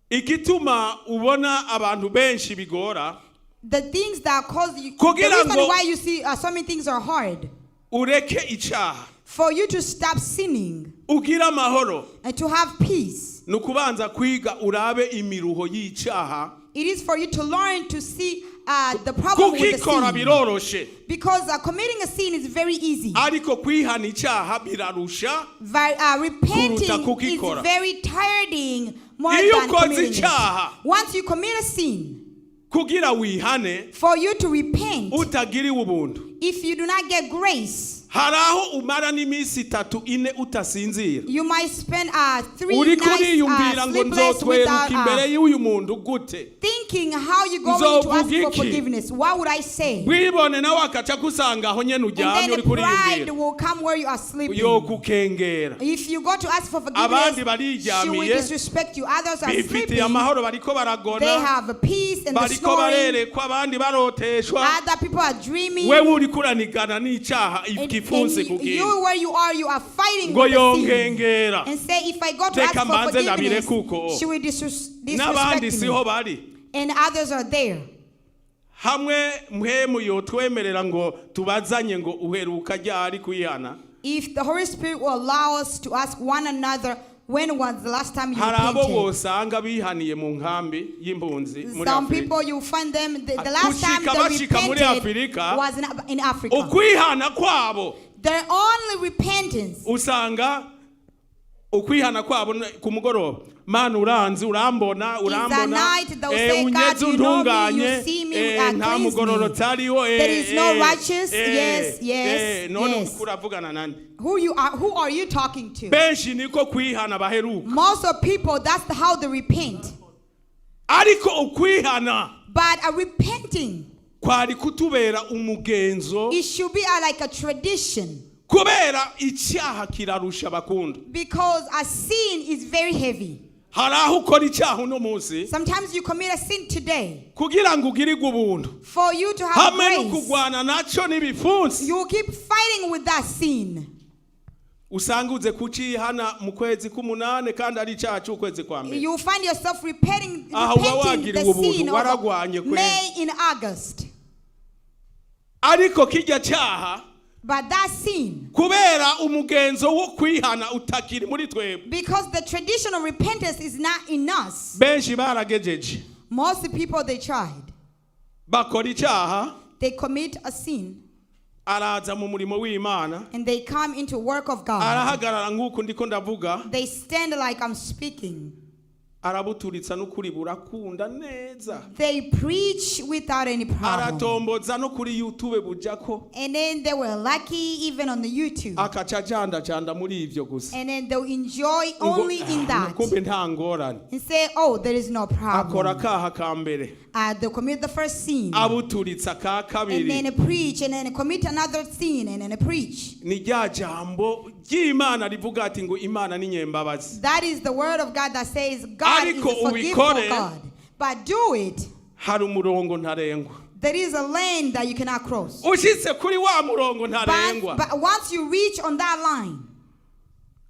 Igituma ubona abantu benshi bigora, The things that cause you, the Kugira reason ngo- why you see so many things are hard, ureke icyaha, for you to stop sinning ugira amahoro, and to have peace, nukubanza kwiga urabe imiruho y'icyaha. it is for you to learn to see the problem with the Kukikora sin. biroroshe, Because committing a sin is very easy. ariko kwihana icyaha birarusha. Repenting kukikora. is very tiring more Iyo than ukoze committing it. icyaha, Once you commit a sin, kugira wihane for you to repent, utagiriwe ubuntu, if you do not get grace, hari aho umara n'iminsi 3-4 utasinzira. you might spend 3 Uriko nights uriyumvira ngo sleepless nzotweruka imbere without y'uyu muntu gute. thinking how you going to ask Nzovuga for iki? forgiveness. What would I say? Bwibone nawe akaca kusanga aho nyene And uryamye then uriko pride uriyumvira will come where you are sleeping. yo kukengera. If you go to ask for Abandi forgiveness, she will bariryamiye, disrespect you. Others are bifitiye sleeping. amahoro bariko They baragona, have a peace and the bariko snoring. barerekwa, abandi baroteshwa. Other people are dreaming. Wewe uriko uranigana n'icyaha And igifunze kugira you, where you are fighting ngo with the sin. yonkengera. And say, if I go to ask Teka for mbanze forgiveness, ndabire kuko. she will N'abandi disrespect siho me. bari. And others are there. Hamwe mpemu yotwemerera ngo tubazanye ngo uheruka ryari kwihana. If the Holy Spirit will allow us to ask one another, when was the last time you Hari abo repented? bosanga bihaniye mu nkambi y'impunzi muri Some Afrika. people, you find them, the last time Kushika they bashika muri repented Afrika, was in Africa. ukwihana kwabo Their only repentance, usanga ukwihana kwabo ku mugoroba. Mana uranzi urambona night they'll say, God, you know me, you see me, nta cleanse me. mugororo tariho There is no righteous. Yes. none kuravugana nani. who are you talking to? Benshi niko kwihana baheruka, Most of people, that's how they repent. ariko ukwihana But repenting, kwari kutubera umugenzo it should be like a tradition. kubera icyaha kirarusha bakunda. Because a sin is very heavy. Hari aho ukora icyaha uno munsi Sometimes you commit a sin today. kugira ngo ugirirwe ubuntu, For you to have hamwe no grace, kugwana naco n'ibifunsi. you will keep fighting with that sin. Usanga uze kucihana mu kwezi k'umunane kandi ari icyaha cy'ukwezi kwa mbere. You will find yourself repenting Aha uba the wagiriwe ubuntu, sin of waragwanye kweli. May in August. Ariko kijya cyaha But that sin, kubera umugenzo wo kwihana utakiri muri twebwe, because the tradition of repentance is not in us. benshi baragejeje Most people, they tried. bakora icyaha, They commit a sin araza mu murimo w'Imana, and they come into work of God. arahagarara nk'uko ndiko ndavuga, They stand like I'm speaking. arabuturitsa n'ukuri burakunda neza, They preach without any problem. aratomboza no kuri YouTube bujako, And then they were lucky even on the YouTube. akaca janda muri ivyo gusa. And then they'll enjoy only in that. Kumbe nta ngorane. And say, oh, there is no Akora problem. akaha ka mbere, They'll commit the first sin. abuturitsa ka And kabiri. then preach. And then commit another sin. And then preach. Ni rya jambo ry'Imana rivuga ati ngo Imana ni nyembabazi. That is the word of God that says God is Ariko a forgiveful ubikore, God. But do it. Hari umurongo ntarengwa. There is a lane that you cannot cross. Ushitse kuri wa murongo ntarengwa, But once you reach on that line,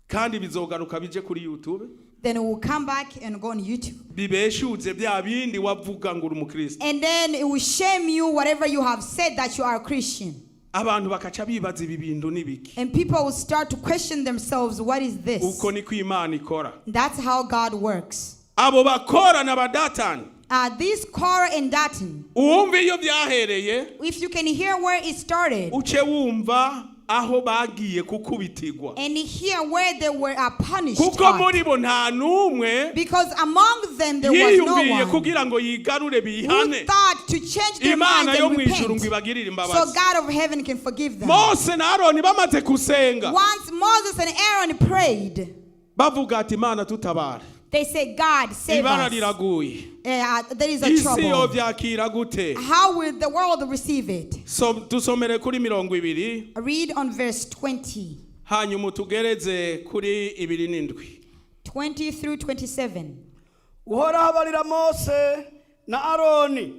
kandi bizogaruka bije kuri YouTube, then it will come back and go on YouTube. bibeshuze bya bindi wavuga ngo uri umukristo. And then it will shame you whatever you have said that you are a Christian. Abantu bakaca bibaza ibi bintu nibiki. And people will start to question themselves, what is this? Uko niko Imana ikora. That's how God works. Abo bakora na badatani, This Korah and Dathan, uwumva iyo byahereye, if you can hear where it started, uce wumva aho bagiye kukubitirwa And here where they were punished kuko at. muri bo nta numwe Because among them there was no yiyumviye one kugira ngo yigarure who bihane thought to change their imana minds yo and mu ijuru ngo repent. ibagirire So imbabazi God of heaven can forgive them. Mose na Aroni bamaze kusenga Once Moses and Aaron prayed, bavuga ati imana tutabare they said, God, save ibara us. riraguye There is a isi trouble. yovyakira gute How will the world receive it? so dusomere kuri 20 Read on verse 20. hanyuma tugereze kuri 27 20 through 27. uhoraho abarira Mose na Aroni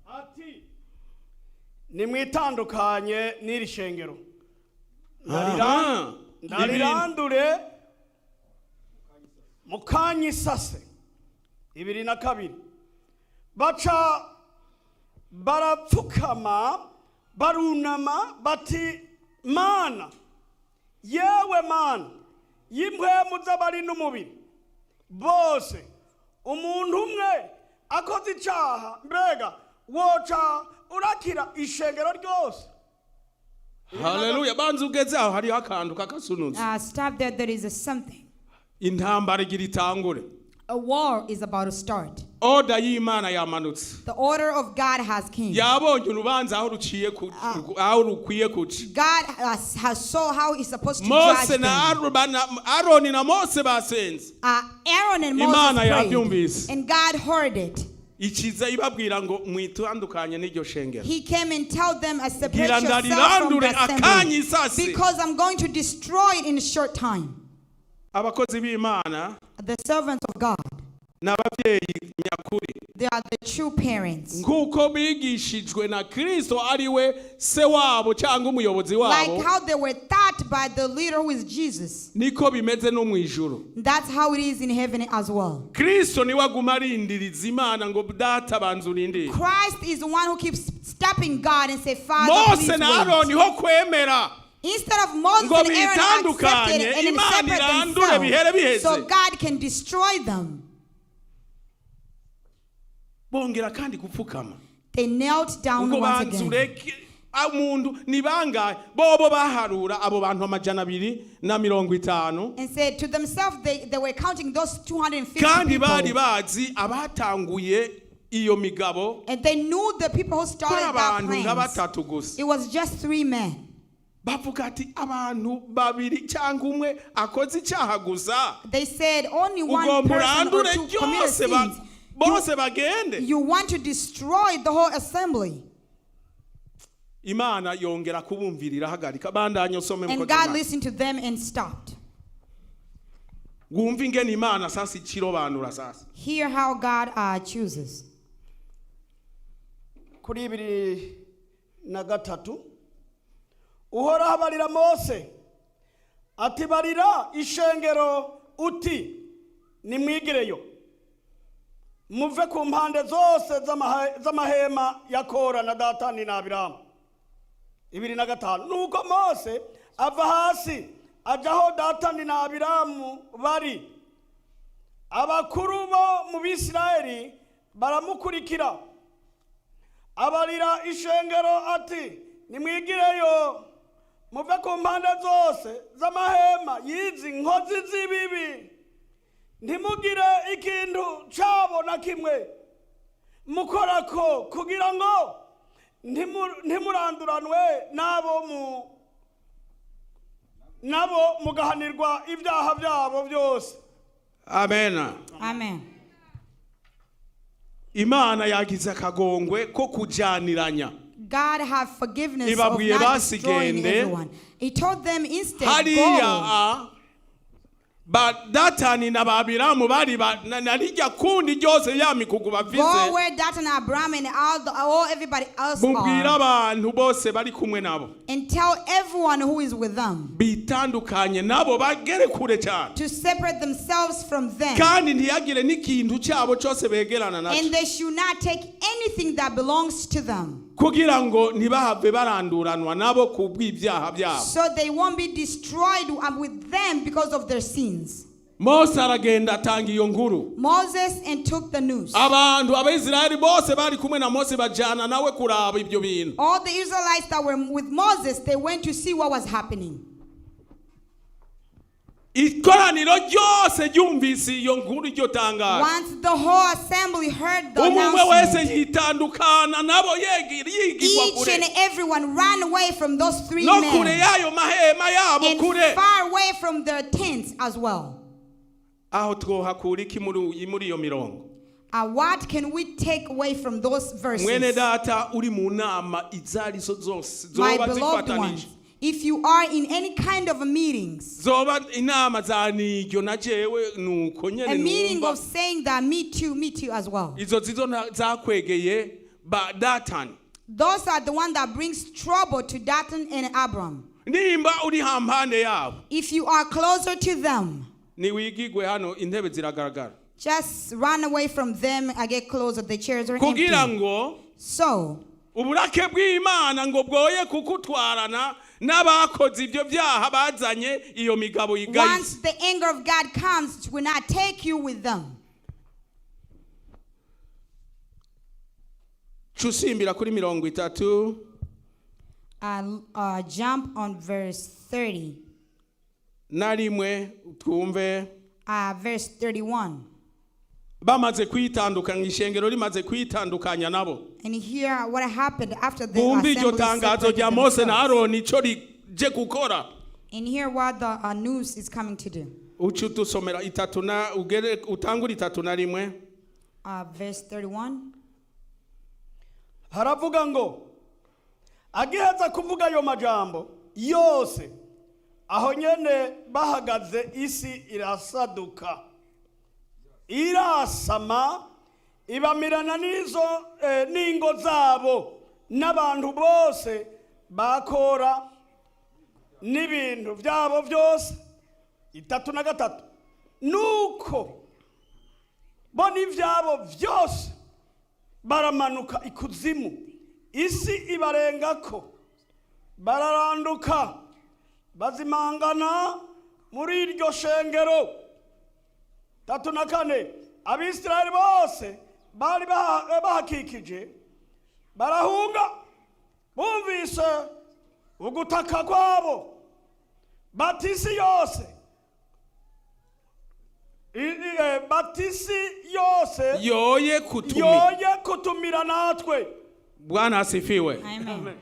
ati nimwitandukanye n'iri shengero ndarirandure mukanyisase 22 baca barapfukama barunama bati mana yewe mana y'impwemu z'abari n'umubiri bose umuntu umwe akoze icaha mbega woca urakira ishengero ryose. haleluya banza ugeze aho hariho akantu kakasunutse Stop there. There is something. intambara igira itangure A war is about to start. order y'imana yamanutse The order of God has came. yabonye urubanza aho ruciye aho rukwiye kuca God has saw how he's supposed to Mose judge na them. Aroni na Mose basenze Aaron and Imana Moses yabyumvise. prayed, and God heard it. ikiza ibabwira ngo mwitandukanye n'iryo shengero He came and told them, separate Gira yourself from ndarirandure the assembly, akanyisasi. because I'm going to destroy it in a short time. abakozi b'Imana The servants of God, n'ababyeyi nyakuri they are the true parents. nk'uko bigishijwe na Kristo ari we se wabo cyangwa umuyobozi Like wabo how they were taught by the leader who is Jesus. niko bimeze no mu ijuru That's how it is in heaven as well. Kristo niwe aguma arindiriza Imana ngo data banza urindire Christ is the one who keeps stopping God and say, Father, Mose please na wait. Aroni ho kwemera Instead of Moses ngo and Aaron accepted bitandukanye, it and then Imana separate irandure bihere biheze. themselves, so God can destroy them. bongera kandi gupfukama They knelt down ngo once banza again. ureke umuntu ni bangahe bobo baharura abo bantu 250 And said to themselves, they were counting those 250 kandi bari people. bazi abatanguye iyo migabo And they knew the people who ko started that abantu nka plans. batatu gusa It was just 3 men. bavuga ati abantu babiri cyangwa umwe akoze icyaha gusa They said only one ugomba person or urandure two committed byose sins. bose bagende You want to destroy the whole assembly. Imana yongera kubumvirira hagarika bandanye usome And God listened to them and stopped. Wumva ingene Imana sasa ikirobanura sasa Hear how God chooses. kuri 23 uhoraho abarira Mose ati barira ishengero uti nimwigireyo muve ku mpande zose z'amahema ya Kora na Datani na Abiramu 25 nuko Mose ava hasi ajaho Datani na Abiramu bari abakuru bo mu Bisirayeli baramukurikira abarira ishengero ati nimwigireyo muve ku mpande zose z'amahema y'izi nkozi z'ibibi ntimugire ikintu cyabo na kimwe mukorako kugira ngo ntimuranduranwe nabo mugahanirwa ibyaha byabo byose. Amen. Amen. Imana yagize akagongwe ko kujaniranya God have forgiveness of ibabwiye not destroying basigende everyone. He told them instead, go. hariya Datani na Abiramu bari narijya kundi ryose yamikugu Go bavize where Dathan and Abraham and all everybody else mubwira are, abantu bose bari kumwe nabo and tell everyone who is with them bitandukanye nabo bagere kure cyane to separate themselves from them, kandi ntiyagire n'ikintu cyabo cyose begerana and nacyo they should not take anything that belongs to them, kugira ngo ntibahave baranduranwa nabo ku bw'ibyaha byabo so they won't be destroyed with them because of their sins. Mose aragenda atanga iyo nkuru. Moses and took the news. Abantu Abayisirayeli bose bari kumwe na Mose bajana nawe kuraba ibyo bintu. All the Israelites that were with Moses, they went to see what was happening. Ikoraniro ryose ryumvise iyo nkuru iryo tangazo. Once the whole assembly heard the Umwe wese announcement, yitandukana nabo yigirwa each kure. and everyone ran away from those three No kure men yayo mahema yabo and kure. far away from their tents as well. Aho twohakura iki muri iyo mirongo? What can we take away from those verses? Mwene data uri mu nama izarizo zose My zoba beloved zifatanije. ones, if you are in any kind of meetings, Zoba inama za niryo na jewe nuko a nyene meeting numva. of saying that me too as well. Izo zizo zakwegeye ba Datani. Those are the one that brings trouble to Dathan and Abram. Nimba uri hampande yabo. If you are closer to them, Ni wigigwe hano intebe ziragaragara. just run away from them and get closer. The chairs are Kugira empty. ngo So, uburake bw'Imana ngo bwoye kukutwarana n'abakoze ibyo byaha bazanye iyo migabo yigaye. once the anger of God comes, it will not take you with them. Cusimbira kuri 30. Jump on verse 30. Narimwe twumve Verse 31. bamaze kwitandukanya ishengero rimaze kwitandukanya nabo. And here what happened after the Bumva iryo assembly tangazo separated rya Mose na themselves. Aroni ico rije gukora. And here what the news is coming to do. Ucu tusomera itatu na ugere utangura 31. Verse 31. haravuga ngo agiheza kuvuga ayo majambo yose aho nyene bahagaze isi irasaduka irasama ibamirana n'izo n'ingo zabo n'abantu bose bakora n'ibintu byabo byose 33 nuko bo n'ivyabo byose baramanuka ikuzimu isi ibarengako bararanduka bazimangana muri iryo shengero 34 Abisirayeli bose bari bahakikije barahunga bumvise ugutaka kwabo batisi yose Yoye kutumira natwe. Bwana asifiwe. Amen.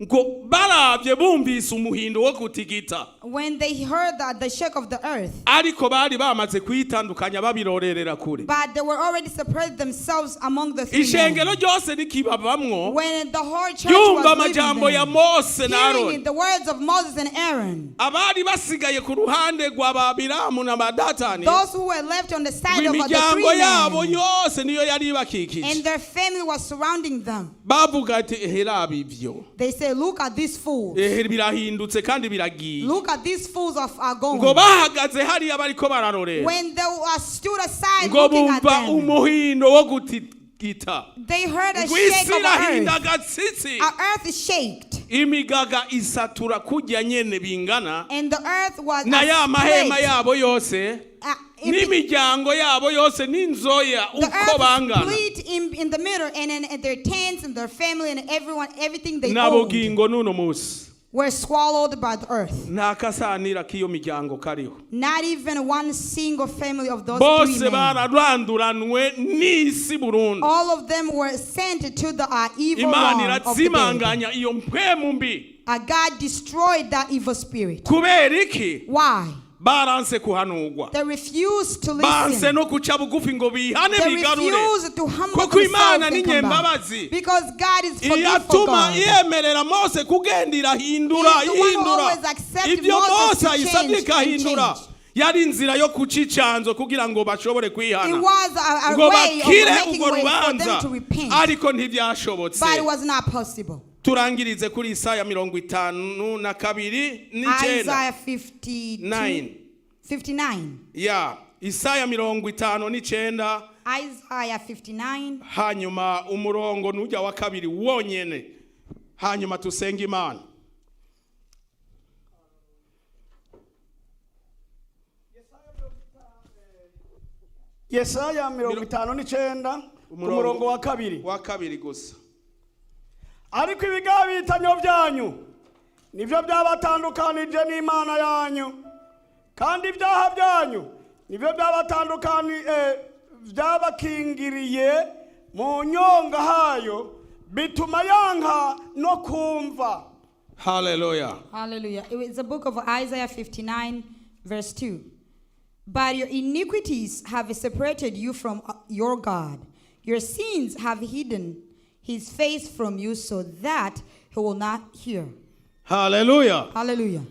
Ngo baravye bumvise umuhindo wo kutigita. When they heard that the shake of the earth, Ariko bari bamaze kwitandukanya babirorerera kure. but they were already separated themselves among the three Ishengero men. ryose rikibabamwo When the whole church yumva was leaving amajambo ya them, Mose na hearing Aroni. the words of Moses and Aaron, Abari basigaye ku ruhande rwa Babiramu na Badatani. those who were left on the side of the Imiryango three yabo men, yose niyo yari bakikije. and their family was surrounding them. Bavuga ati herabi ivyo. They say, look at these fools. Birahindutse kandi biragiye. Look at these fools are Ngo going. bahagaze hariya bariko bararorera. When they stood aside Ngo looking at bumva them, umuhindo wo gutigita. they heard a Ngo shake isi of the irahinda earth. agatsitsi. Our earth is shaked. Imigaga isatura kujya nyene bingana. And the earth was Na ya mahema split. yabo yose. N'imiryango yabo yose n'inzoya The uko earth bangana. split in the middle, and in their tents and their family and everything they Nabo owned gingo nuno musi. were swallowed by the earth. Nta kasanira k'iyo miryango kariho. Not even one single family of those Bose three men. bararanduranwe n'isi burundu. All of them were sent to the evil Imana realm of the dead. iratsimanganya iyo mpwemu mbi. God destroyed that evil spirit. Kubera iki? Why? Baranse kuhanurwa. They refused to Banse listen. no kuca bugufi ngo bihane They bigarure. refused to humble Kuko Imana themselves ni and come back. nyembabazi. Because God is forgiveful Iyatuma God. yemerera Mose kugenda irahindura He is the one who ihindura. always accepted Ibyo Moses Mose to ayisabye change and ikahindura. change. Yari inzira yo kucicanzo kugira ngo bashobore It kwihana. was a Ngo way of bakire making urwo way for rubanza. them to repent. Ariko ntibyashobotse. But it was not possible. Turangirize kuri Isaya 52 n'icenda. Isaiah 59. Ya, Isaya 59. Isaiah 59. Hanyuma umurongo nujya wa kabiri wonyene. Hanyuma tusenga Imana. Yesaya 59 ku murongo wa kabiri gusa. Ariko ibigabitanyo byanyu nivyo byabatandukanije n'Imana yanyu, kandi ibyaha byanyu nivyo byabakingiriye mu nyonga hayo bituma yanka no kumva. Hallelujah. Hallelujah. It's a book of Isaiah 59 verse 2. But your iniquities have separated you from your God. Your sins have hidden his face from you so that he will not hear. Hallelujah. Hallelujah.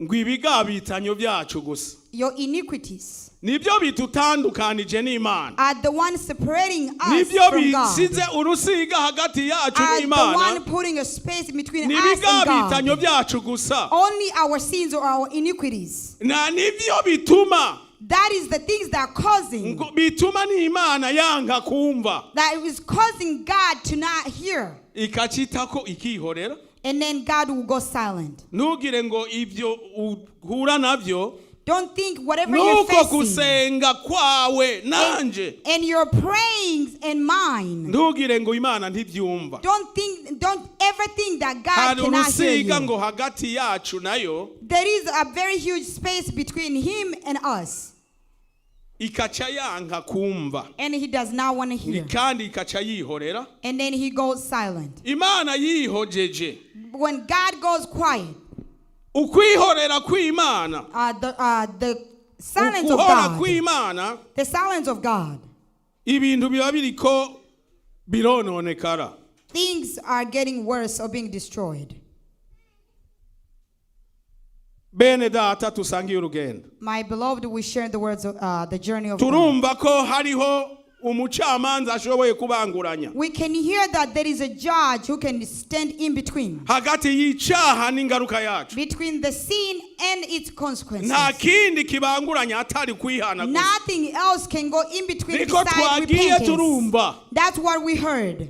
Ngwibigabitanyo byacu gusa. Your iniquities nibyo bitutandukanije n'Imana. are the one separating us nibyo from God. bisize urusiga hagati yacu Are the n'Imana. one putting a space between us and Nibigabitanyo God. byacu gusa. Only our sins or our iniquities. Na nibyo bituma. That is the things that are causing. Bituma n'Imana yanga kumva. That is causing God to not hear. Ikachitako ikihorera. And then God will go silent. Ntugire ngo ibyo uhura navyo. Don't think whatever you're Nuko facing kusenga kwawe nanje. and your prayings and mine. Ntugire ngo Imana ntibyumva. Don't ever think that God Hari cannot hear urusiga you. ngo hagati yacu nayo. There is a very huge space between him and us. Ikacha yanga kumva. And he does not want to hear. Kandi ikacha yihorera. And then he goes silent. Imana yihojeje. When God goes quiet, Ukwihorera kw'Imana. the silence of Ukuhora God, kw'Imana. the silence of God, Ibintu biba biriko birononekara. things are getting worse or being destroyed. Bene data tusangiye urugendo. My beloved, we share the words of the journey of God. Turumva ko hariho umucamanza ashoboye kubanguranya. We can hear that there is a judge who can stand in between. Hagati y'icaha n'ingaruka yacu. Between the sin and its consequences. Nta kindi kibanguranya atari kwihana gusa. Nothing else can go in between Niko besides twagiye repentance. turumva. That's what we heard.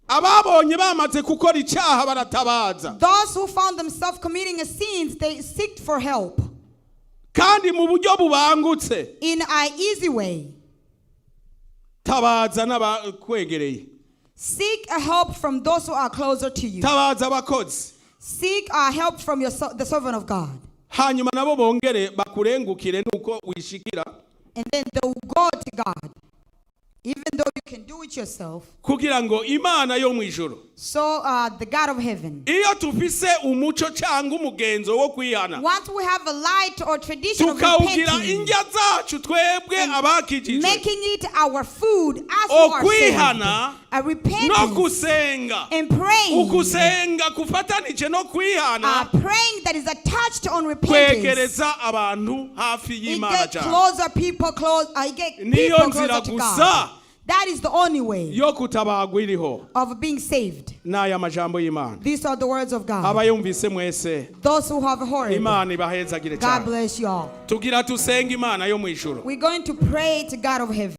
Ababonye bamaze gukora icyaha baratabaza. Those who found themselves committing a sin, they seek for help. Kandi mu buryo bubangutse. In an easy way. Tabaza n'abakwegereye. Seek a help from those who are closer to you. Tabaza abakozi. Seek help from the servant of God. Hanyuma nabo bongere bakurengukire nuko wishikira. And then they will go to God. Even though you can do it yourself. Kugira ngo Imana yo mu ijuru. So the God of heaven. Iyo tufise umuco cyangwa umugenzo wo kwihana. Once we have a light or tradition of tukawugira repenting, indya zacu twebwe abakijijwe. making it our food as we are Okwihana saved. A no repentance kusenga. and praying. Ukusenga kufatanije no kwihana. Praying that is attached on repentance. Kwegereza abantu hafi You y'Imana get cyane. closer people close. You get Niyo people nzira closer to gusa God. That is the only way yo kutabagwa iriho. of being saved. N'aya majambo y'Imana. These are the words of God. Abayumvise mwese. Those who have heard, Imana ibahezagire God cyane. bless you all. Tugira tusenga Imana yo mu ijuru. We're going to pray to God of heaven.